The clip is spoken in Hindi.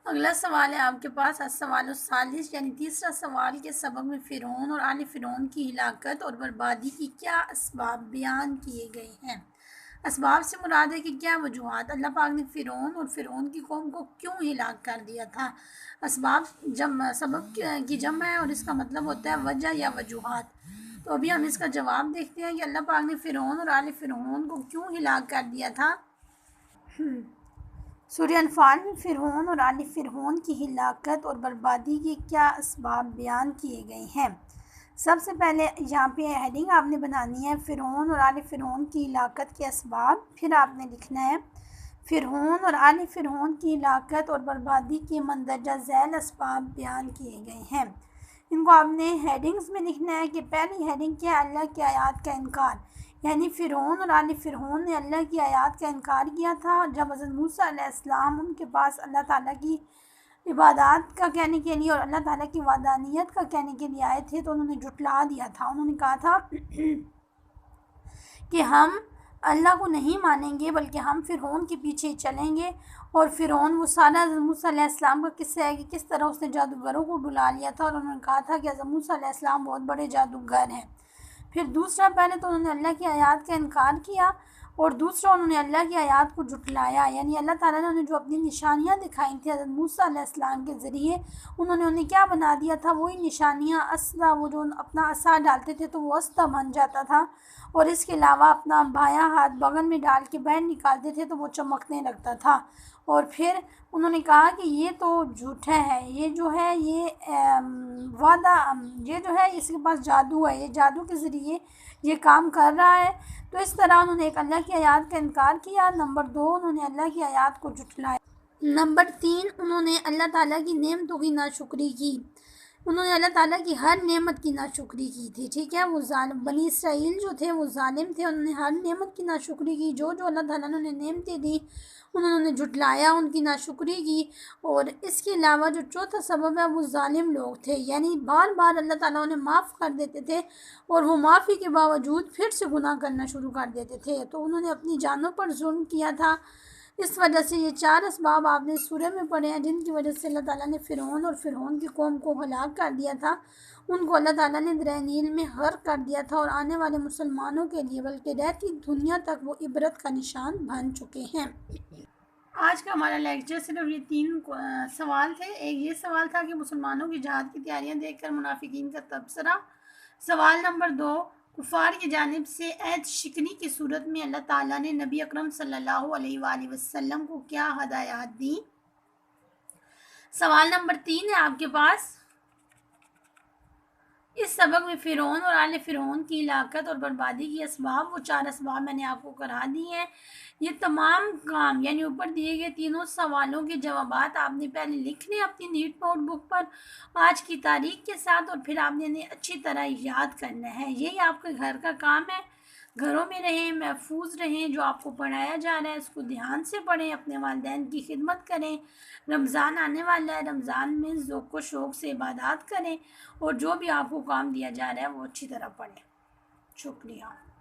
अगला सवाल है आपके पास अस्सवालु सालिस यानी तीसरा सवाल के सबक में फ़िरौन और आले फ़िरौन की हिलाकत और बर्बादी की क्या असबाब बयान किए गए हैं। असबाब से मुराद है कि क्या वजूहात अल्लाह पाक ने फ़िरौन और फ़िरौन की कौम को क्यों हिलाक कर दिया था। असबाब सबब की जमा है और इसका मतलब होता है वजह या वजूहात। तो अभी हम इसका जवाब देखते हैं कि अल्लाह पाक ने फ़िरौन और आले फ़िरौन को क्यों हिलाक कर दिया था। सूरह अनफाल में फ़िरौन और आले फ़िरौन की हिलाकत और बर्बादी के क्या असबाब बयान किए गए हैं। सबसे पहले यहाँ पे हेडिंग आपने बनानी है फ़िरौन और आले फ़िरौन की हिलाकत के असबाब। फिर आपने लिखना है फ़िरौन और आले फ़िरौन की हिलाकत और बर्बादी के मंदरजा झैल असबाब बयान किए गए हैं। इनको आपने हेडिंग्स में लिखना है कि पहली हेडिंग क्या है, अल्लाह की आयत का इनकार, यानी फ़िरौन और आले फ़िरौन ने अल्लाह की आयत का इनकार किया था। जब हज़रत मूसा अलैहिस्सलाम उनके पास अल्लाह ताला की इबादत का कहने के लिए और अल्लाह ताला की वहदानियत का कहने के लिए आए थे तो उन्होंने झुटला दिया था। उन्होंने कहा था कि हम अल्लाह को नहीं मानेंगे बल्कि हम फ़िरौन के पीछे चलेंगे। और फ़िरौन वो सारा मूसा अलैहिस्सलाम का किस्सा है कि किस तरह उसने जादूगरों को बुला लिया था और उन्होंने कहा था कि हज़रत मूसा अलैहिस्सलाम बहुत बड़े जादूगर हैं। फिर दूसरा, पहले तो उन्होंने अल्लाह की आयत का इनकार किया और दूसरा उन्होंने अल्लाह की आयत को झुटलाया, यानी अल्लाह ताला ने उन्हें जो अपनी निशानियाँ दिखाई थी हज़रत मूसा अलैहिस्सलाम के ज़रिए उन्होंने उन्हें क्या बना दिया था, वही निशानियाँ अस्ता, वो जो अपना असा डालते थे तो वो अस्ता बन जाता था। और इसके अलावा अपना बायां हाथ बगल में डाल के बाहर निकालते थे तो वो चमकने लगता था। और फिर उन्होंने कहा कि ये तो झूठा है, ये जो है ये वादा, ये जो है इसके पास जादू है, ये जादू के ज़रिए ये काम कर रहा है। तो इस तरह उन्होंने एक अल्लाह की आयत का इनकार किया। नंबर 2, उन्होंने अल्लाह की आयत को झुठलाया। नंबर 3, उन्होंने अल्लाह ताला की नेमतों की नाशुक्री की। उन्होंने अल्लाह ताला की हर नेमत की नाशुक्री की थी। ठीक है, वो जालिम बनी इसराइल जो थे वो जालिम थे, उन्होंने हर नेमत की नाशुक्री की। जो जो अल्लाह ताला ने उन्हें नेमतें दी उन्होंने झुटलाया, उनकी नाशुक्री की। और इसके अलावा जो चौथा सबब है वो जालिम लोग थे, यानी बार बार अल्लाह ताला उन्हें माफ़ कर देते थे और वो माफ़ी के बावजूद फिर से गुनाह करना शुरू कर देते थे। तो उन्होंने अपनी जानों पर जुल्म किया था। इस वजह से ये 4 असबाब आपने सूरह में पढ़े हैं जिनकी वजह से अल्लाह ताला ने फ़िरौन और फ़िरौन की कौम को हलाक कर दिया था। उनको अल्लाह ताला ने दरिया नील में गर्क कर दिया था और आने वाले मुसलमानों के लिए बल्कि रहती दुनिया तक वो इबरत का निशान बन चुके हैं। आज का हमारा लेक्चर सिर्फ ये 3 सवाल थे। एक ये सवाल था कि मुसलमानों की जहाद की तैयारियां देखकर मुनाफिकीन का तबसरा। सवाल नंबर 2, कुफार की जानिब से ऐद शिकनी की सूरत में अल्लाह ताला ने नबी अकरम सल्लल्लाहु अलैहि वसल्लम को क्या हदायत दी। सवाल नंबर 3 है आपके पास, इस सबक में फ़िरौन और आले फ़िरौन की हिलाकत और बर्बादी की असबाब, वो 4 असबाब मैंने आपको करा दिए हैं। ये तमाम काम यानी ऊपर दिए गए तीनों सवालों के जवाबात आपने पहले लिखने अपनी नीट नोटबुक पर आज की तारीख के साथ और फिर आपने इन्हें अच्छी तरह याद करना है। यही आपके घर का काम है। घरों में रहें, महफूज रहें, जो आपको पढ़ाया जा रहा है उसको ध्यान से पढ़ें, अपने वालिदैन की खिदमत करें। रमज़ान आने वाला है, रमज़ान में ज़ौक़ व शौक़ से इबादत करें और जो भी आपको काम दिया जा रहा है वो अच्छी तरह पढ़ें। शुक्रिया।